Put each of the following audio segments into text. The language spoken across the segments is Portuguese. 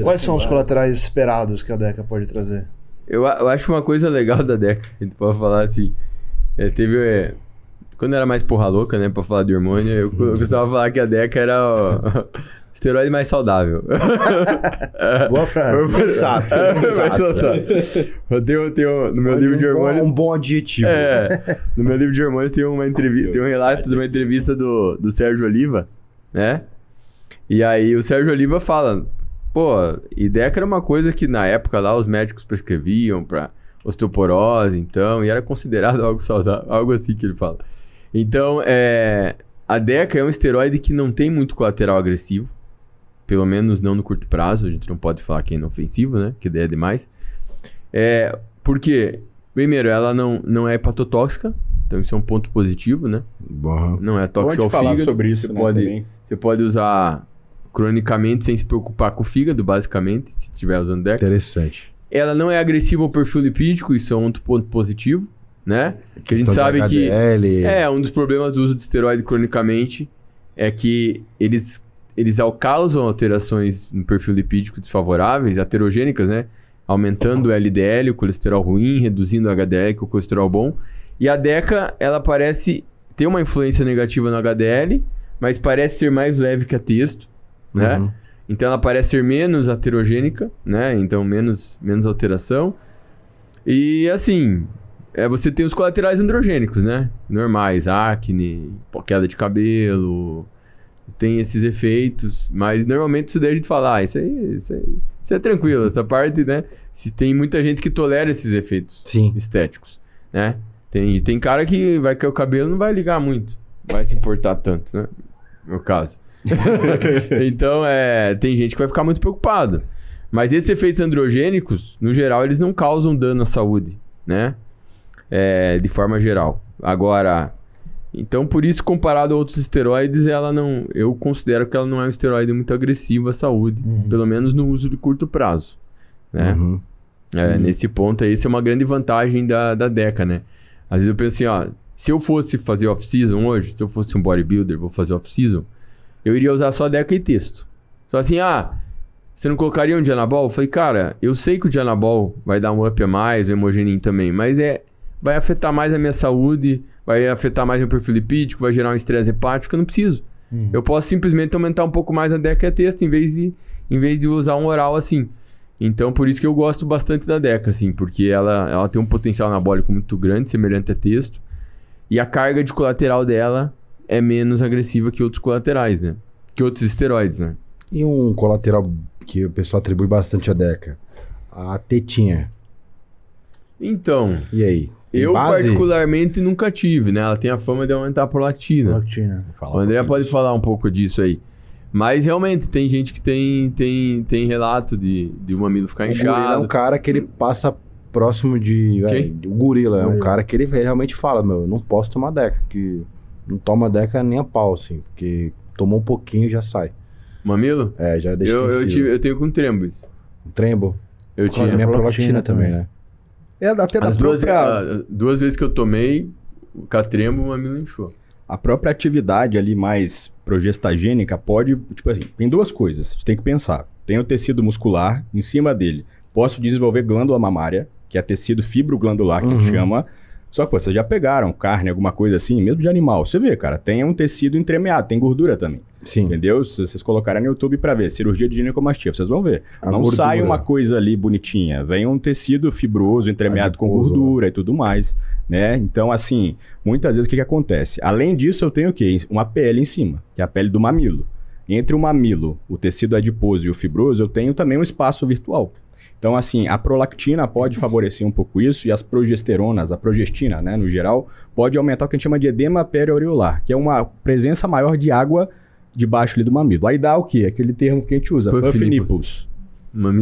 Quais são os colaterais esperados que a DECA pode trazer? Eu acho uma coisa legal da DECA, a gente pode falar assim, quando era mais porra louca, né, pra falar de hormônio, eu costumava falar que a DECA era o esteroide mais saudável. Boa frase. Sensato. Eu tenho no meu livro de hormônio... Um bom adjetivo. No meu livro de hormônios tem uma entrevista, tem um relato de uma entrevista do Sérgio Oliva, né? E aí o Sérgio Oliva fala, pô, e DECA era uma coisa que na época lá os médicos prescreviam pra osteoporose, então, e era considerado algo saudável, algo assim que ele fala. Então, a DECA é um esteroide que não tem muito colateral agressivo, pelo menos não no curto prazo, a gente não pode falar que é inofensivo, né? Que ideia é demais. Porque, primeiro, ela não é hepatotóxica, então isso é um ponto positivo, né? Bom. Não é tóxico ao falar fígado. sobre isso, Você pode usar cronicamente sem se preocupar com o fígado, basicamente, se estiver usando DECA. Interessante. Ela não é agressiva ao perfil lipídico, isso é um outro ponto positivo, né? Que a gente sabe HDL. que um dos problemas do uso de esteroide cronicamente é que eles causam alterações no perfil lipídico desfavoráveis, aterogênicas, né? Aumentando o LDL, o colesterol ruim, reduzindo o HDL, que é o colesterol bom. E a DECA, ela parece ter uma influência negativa no HDL, mas parece ser mais leve que a testo, né? Uhum. Então ela parece ser menos aterogênica, né? Então menos alteração. E assim, você tem os colaterais androgênicos, né? Normais, acne, queda de cabelo, tem esses efeitos. Mas normalmente isso daí a gente fala, isso é tranquilo, essa parte, né? Se tem muita gente que tolera esses efeitos estéticos, né? Tem cara que vai cair o cabelo não vai ligar muito, vai se importar tanto, né? No meu caso. Então, tem gente que vai ficar muito preocupada. Mas esses efeitos androgênicos, no geral, eles não causam dano à saúde, né? De forma geral. Agora, então, por isso, comparado a outros esteroides, eu considero que ela não é um esteroide muito agressivo à saúde, pelo menos no uso de curto prazo, né? Nesse ponto aí, isso é uma grande vantagem da DECA, né? Às vezes eu penso assim, se eu fosse fazer off-season hoje, se eu fosse um bodybuilder, vou fazer off-season, eu iria usar só DECA e testo. Só assim, você não colocaria um Dianabol? Eu falei, cara, eu sei que o Dianabol vai dar um up a mais, o Hemogenin também, mas vai afetar mais a minha saúde, vai afetar mais meu perfil lipídico, vai gerar um estresse hepático, eu não preciso. Eu posso simplesmente aumentar um pouco mais a DECA e a testo, em vez de usar um oral assim. Então, por isso que eu gosto bastante da DECA, assim, porque ela tem um potencial anabólico muito grande, semelhante a testo, e a carga de colateral dela é menos agressiva que outros colaterais, né? Que outros esteroides, né? E um colateral que o pessoal atribui bastante à DECA, a tetinha. Então, e aí? Eu particularmente nunca tive, né? Ela tem a fama de aumentar a prolactina. O André pode falar um pouco disso aí. Mas realmente tem gente que tem relato de o mamilo ficar inchado. O gorila é um cara que ele passa próximo de... o gorila é um cara que ele realmente fala, eu não posso tomar DECA, que não toma DECA nem a pau, assim, porque tomou um pouquinho e já sai. Mamilo? Já deixa eu tenho com trembo isso. Trembo? Eu tinha. A minha prolactina também, né? Até da própria... Duas vezes que eu tomei, o catrembo, o mamilo inchou. A própria atividade ali mais progestagênica pode... Tipo assim, tem duas coisas. A gente tem que pensar. Tem o tecido muscular, em cima dele. Posso desenvolver glândula mamária, que é tecido fibroglandular, que a gente chama. Só que, vocês já pegaram carne, alguma coisa assim, mesmo de animal. Você vê, cara, tem um tecido entremeado, tem gordura também. Sim. Entendeu? Se vocês colocarem no YouTube pra ver, cirurgia de ginecomastia, vocês vão ver. Não gordura. sai uma coisa ali bonitinha. Vem um tecido fibroso, entremeado com gordura e tudo mais, né? Então, assim, muitas vezes o que acontece? Além disso, eu tenho o quê? Uma pele em cima, que é a pele do mamilo. Entre o mamilo, o tecido adiposo e o fibroso, eu tenho também um espaço virtual. Então, assim, a prolactina pode favorecer um pouco isso e as progesteronas, a progestina, né, no geral, pode aumentar o que a gente chama de edema periareolar, que é uma presença maior de água debaixo ali do mamilo. Aí dá o quê? Aquele termo que a gente usa, puff nipples.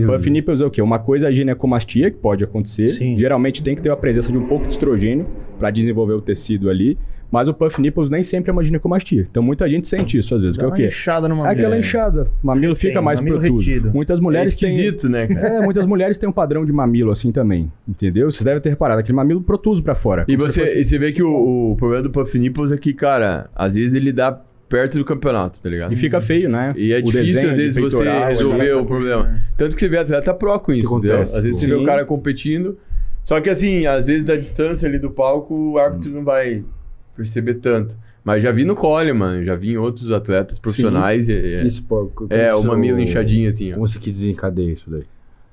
Puff nipples é o quê? Uma coisa é a ginecomastia, que pode acontecer. Sim. Geralmente tem que ter a presença de um pouco de estrogênio para desenvolver o tecido ali. Mas o puff nipples nem sempre é uma ginecomastia. Então muita gente sente isso às vezes. Dá que é o quê? inchada no mamilo. É aquela inchada. O mamilo fica mais protuso. Retido. Muitas mulheres têm... esquisito, né, cara? muitas mulheres têm um padrão de mamilo assim também. Entendeu? Vocês devem ter reparado. Aquele mamilo protuso pra fora. E você vê que o problema do puff nipples é que, cara, às vezes ele dá perto do campeonato, tá ligado? E fica feio, né? E é O difícil, desenho às vezes, de você peitoral, resolver o problema. Tanto que você vê atleta pró com isso, entendeu? Às acontece? vezes você vê Sim. o cara competindo, só que assim, às vezes da distância ali do palco, o árbitro não vai perceber tanto. Mas já vi no Coleman, já vi em outros atletas profissionais. Isso, pô, como O que mamilo seu- inchadinho assim, ó. Como você que desencadeia isso daí?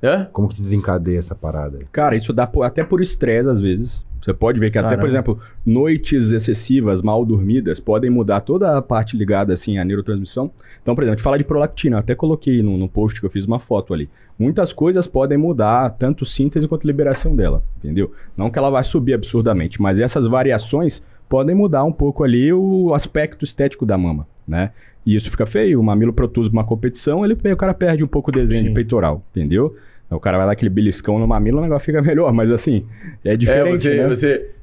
Hã? Como que te desencadeia essa parada aí? Cara, isso dá até por estresse às vezes. Você pode ver que até, por Caramba. exemplo, noites excessivas, mal dormidas, podem mudar toda a parte ligada assim à neurotransmissão. Então, por exemplo, a gente fala de prolactina, eu até coloquei no post que eu fiz uma foto ali. Muitas coisas podem mudar, tanto síntese quanto liberação dela, entendeu? Não que ela vai subir absurdamente, mas essas variações podem mudar um pouco ali o aspecto estético da mama, né? E isso fica feio, o mamilo protuso numa competição, o cara perde um pouco o desenho de peitoral, entendeu? O cara vai dar aquele beliscão no mamilo, o negócio fica melhor, mas assim, é diferente, né?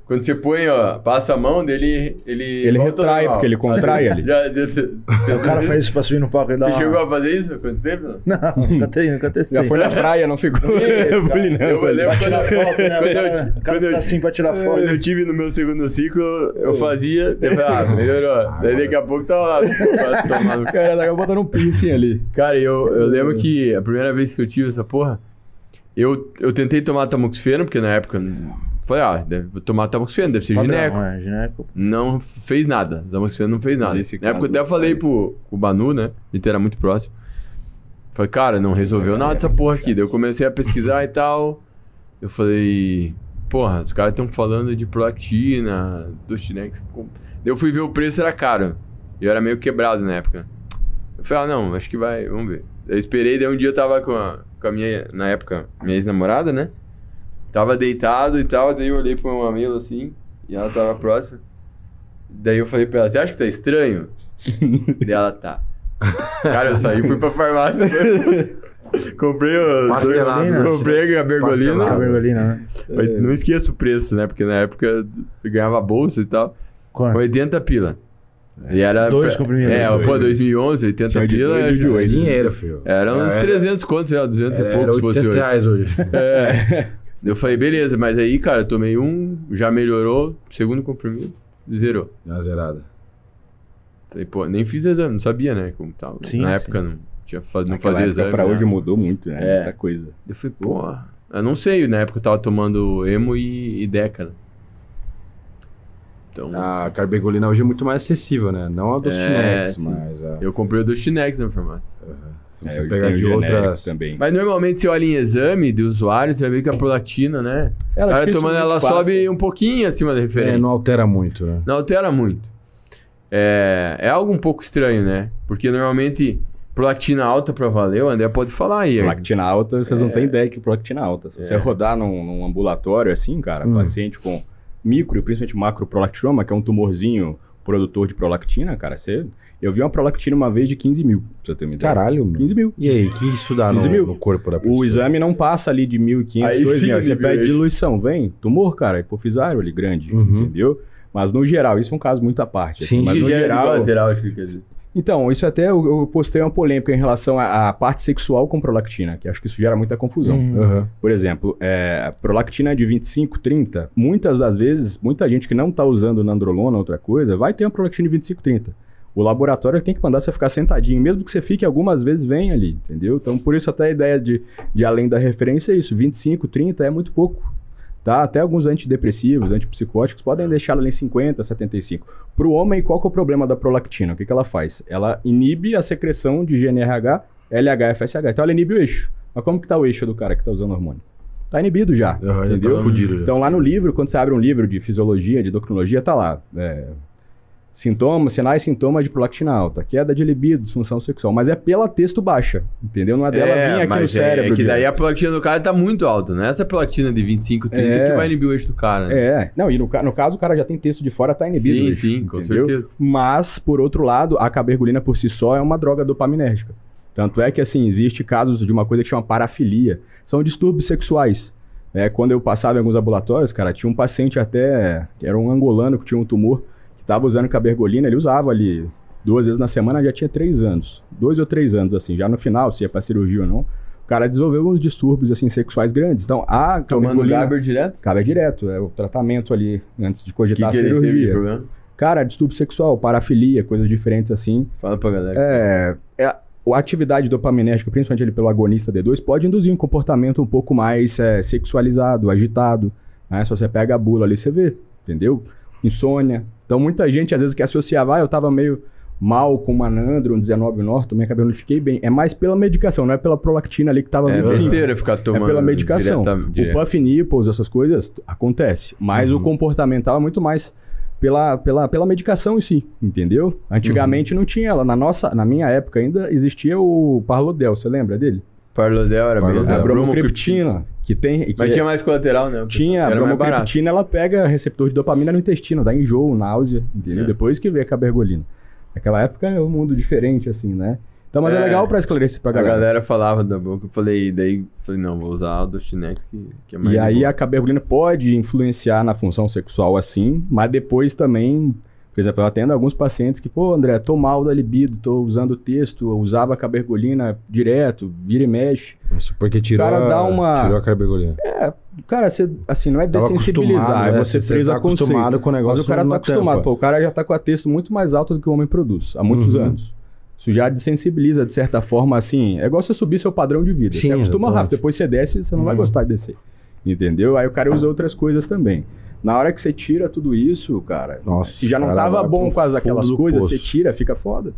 Quando você põe, ó, passa a mão dele, Ele retrai, porque ele contrai ali. O cara faz isso pra subir no palco e dá Você chegou a fazer isso quanto tempo? Não, nunca testei. Já foi na praia, não ficou bulinando. Eu lembro Pra tirar foto, né? O cara quando fica assim pra tirar foto. Quando eu tive no meu segundo ciclo, eu fazia, eu falei, melhorou. Daí daqui a pouco tava lá, tomando. Cara, daqui botando um piercing ali. Cara, eu lembro que a primeira vez que eu tive essa porra, eu tentei tomar tamoxifeno, porque na época falei, vou tomar tamoxifeno, deve ser gineco. Gineco. Não fez nada, tamoxifeno não fez nada. Nesse Na época eu caso, até falei pro Banu, né? A gente era muito próximo. Falei, cara, não resolveu nada essa porra aqui. Daí eu comecei a pesquisar e tal. Eu falei, porra, os caras estão falando de prolactina, Dostinex. Daí eu fui ver o preço, era caro. Eu era meio quebrado na época. Eu falei, não, acho que vai, vamos ver. Daí eu esperei, daí um dia eu tava com a minha, na época, minha ex-namorada, né? Tava deitado e tal, daí eu olhei pro meu mamilo assim, e ela tava próxima. Daí eu falei pra ela, você acha que tá estranho? Daí ela, tá. Cara, eu saí, fui pra farmácia. Comprei Parcelado. comprei a bergolina. A bergolina, né? Mas não esqueça o preço, né? Porque na época eu ganhava bolsa e tal. Quanto? 80 pila. E era... Dois comprimidos. Pô, 2011, 80 Tinha de pila. dois e de oito. Dinheiro, filho. Era uns 300 contos, sei lá, 200 e Era poucos, se fosse 800 hoje. reais hoje. É. Eu falei, beleza, mas aí, cara, eu tomei um, já melhorou, segundo comprimido, zerou. Dá uma zerada. Falei, pô, nem fiz exame, não sabia, né, como tal. Sim, Na sim. época não Naquela fazia época exame. pra né? hoje mudou muito, né? É. Muita coisa. Eu falei, pô, eu não sei, na época eu tava tomando emo e Deca, né? Então, A carbegolina hoje é muito mais acessível, né? Não a dos Tinex, sim. mas a... eu comprei o Dostinex na farmácia. Se você eu pegar tenho de genérico outras... também. Mas normalmente você olha em exame de usuário, você vai ver que a prolactina, né? Ela Cara, dificilmente tomando ela passa. sobe um pouquinho acima da referência. não altera muito, né? Não altera muito. É algo um pouco estranho, né? Porque normalmente prolactina alta pra valer, o André pode falar aí. Prolactina alta, vocês não têm ideia que prolactina alta. Se você rodar num ambulatório assim, cara, paciente com micro e principalmente macroprolactinoma, que é um tumorzinho produtor de prolactina, cara, eu vi uma prolactina uma vez de 15 mil, pra você ter uma ideia. Caralho, mano. 15 mil. E aí, o que isso dá 15 mil. no corpo da pessoa? O exame não passa ali de 1.500, Aí 2.000. sim, Aí você nível pede eixo. diluição, vem, tumor, cara, hipofisário ali, grande, entendeu? Mas no geral, isso é um caso muito à parte. Sim, assim, mas no geral... lateral, acho que quer dizer. Então, isso até eu postei uma polêmica em relação à parte sexual com prolactina, que acho que isso gera muita confusão. Aham. Por exemplo, prolactina de 25, 30, muitas das vezes, muita gente que não está usando nandrolona ou outra coisa, vai ter uma prolactina de 25, 30. O laboratório tem que mandar você ficar sentadinho, mesmo que você fique algumas vezes, vem ali, entendeu? Então, por isso até a ideia de além da referência é isso, 25, 30 é muito pouco. Tá? Até alguns antidepressivos, antipsicóticos, podem deixá-la ali em 50, 75. Para o homem, qual que é o problema da prolactina? O que ela faz? Ela inibe a secreção de GNRH, LH, FSH. Então ela inibe o eixo. Mas como que tá o eixo do cara que está usando hormônio? Tá inibido já, Já entendeu? tá fudido já. Então lá no livro, quando você abre um livro de fisiologia, de endocrinologia, tá lá. Sintomas, sinais e sintomas de prolactina alta, queda de libido, disfunção sexual. Mas é pela texto baixa, entendeu? Não é dela vir aqui no cérebro. É que daí dele. a prolactina do cara tá muito alta, né? Essa prolactina de 25, 30 que vai inibir o eixo do cara, né? Não, e no caso o cara já tem texto de fora, tá inibido. Sim, o eixo, sim, com entendeu? certeza. Mas, por outro lado, a cabergolina por si só é uma droga dopaminérgica. Tanto é que, assim, existe casos de uma coisa que chama parafilia. São distúrbios sexuais. Quando eu passava em alguns laboratórios, cara, tinha um paciente até, que era um angolano que tinha um tumor, estava usando cabergolina, ele usava ali 2 vezes na semana, já tinha 3 anos. 2 ou 3 anos, assim. Já no final, se é para cirurgia ou não, o cara desenvolveu uns distúrbios, assim, sexuais grandes. Então, a Tomando cabergolina... Gaber direto? Gaber direto, é o tratamento ali, antes de cogitar a Ele teve de cirurgia. problema? Cara, distúrbio sexual, parafilia, coisas diferentes assim. Fala pra galera. A atividade dopaminérgica, principalmente ali pelo agonista D2, pode induzir um comportamento um pouco mais sexualizado, agitado. Né? Se você pega a bula ali, você vê, entendeu? Insônia. Então, muita gente às vezes quer associar, eu tava meio mal com uma Nandro, um 19 Norte, tomei cabelo, não fiquei bem. É mais pela medicação, não é pela prolactina ali que tava muito besteira ficar tomando. É pela medicação. O puff nipples, essas coisas, acontece. Mas o comportamental é muito mais pela medicação em si, entendeu? Antigamente não tinha ela. Na minha época ainda existia o Parlodel, você lembra dele? Parlodel era mesmo. A bromocriptina, que tem... Mas tinha mais colateral, né? Tinha, a bromocriptina, ela pega receptor de dopamina no intestino, dá enjoo, náusea, entendeu? Depois que vê a cabergolina. Naquela época é um mundo diferente, assim, né? Então, mas é legal pra esclarecer pra galera. A galera falava da boca, eu falei, não, vou usar o Dostinex, que é mais... E aí a cabergolina pode influenciar na função sexual, assim, mas depois também, por exemplo, eu atendo alguns pacientes que, André, tô mal da libido, tô usando o texto, eu usava a cabergolina direto, vira e mexe. Isso porque tirou a cabergolina. Cara, você, assim, não é dessensibilizar, você frisa acostumado com o negócio. Mas o cara tá acostumado, o cara já tá com a texto muito mais alta do que o homem produz, há muitos anos. Isso já desensibiliza, de certa forma, assim, é igual você subir seu padrão de vida. Sim, você acostuma rápido, depois você desce, você não vai gostar de descer. Entendeu? Aí o cara usa outras coisas também. Na hora que você tira tudo isso, cara, se já não tava bom com aquelas coisas, você tira, fica foda.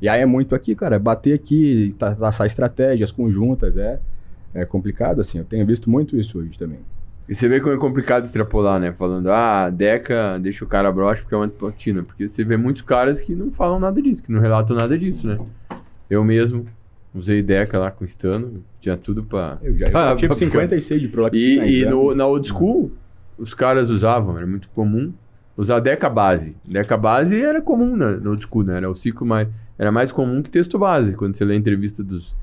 E aí é muito aqui, cara, bater aqui, traçar estratégias conjuntas, é complicado, assim. Eu tenho visto muito isso hoje também. E você vê como é complicado extrapolar, né? Falando, Deca deixa o cara broxa porque é uma antiplatina. Porque você vê muitos caras que não falam nada disso, que não relatam nada disso, né? Eu mesmo usei Deca lá com Stano, tinha tudo pra... Eu tive 56 de prolactina. E na old school, os caras usavam, era muito comum, usar Deca base. Deca base era comum no old school, né? Era o ciclo mais... Era mais comum que texto base. Quando você lê a entrevista dos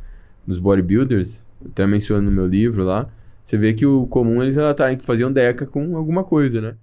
bodybuilders, eu até menciono no meu livro lá, você vê que o comum eles relatarem que faziam Deca com alguma coisa, né?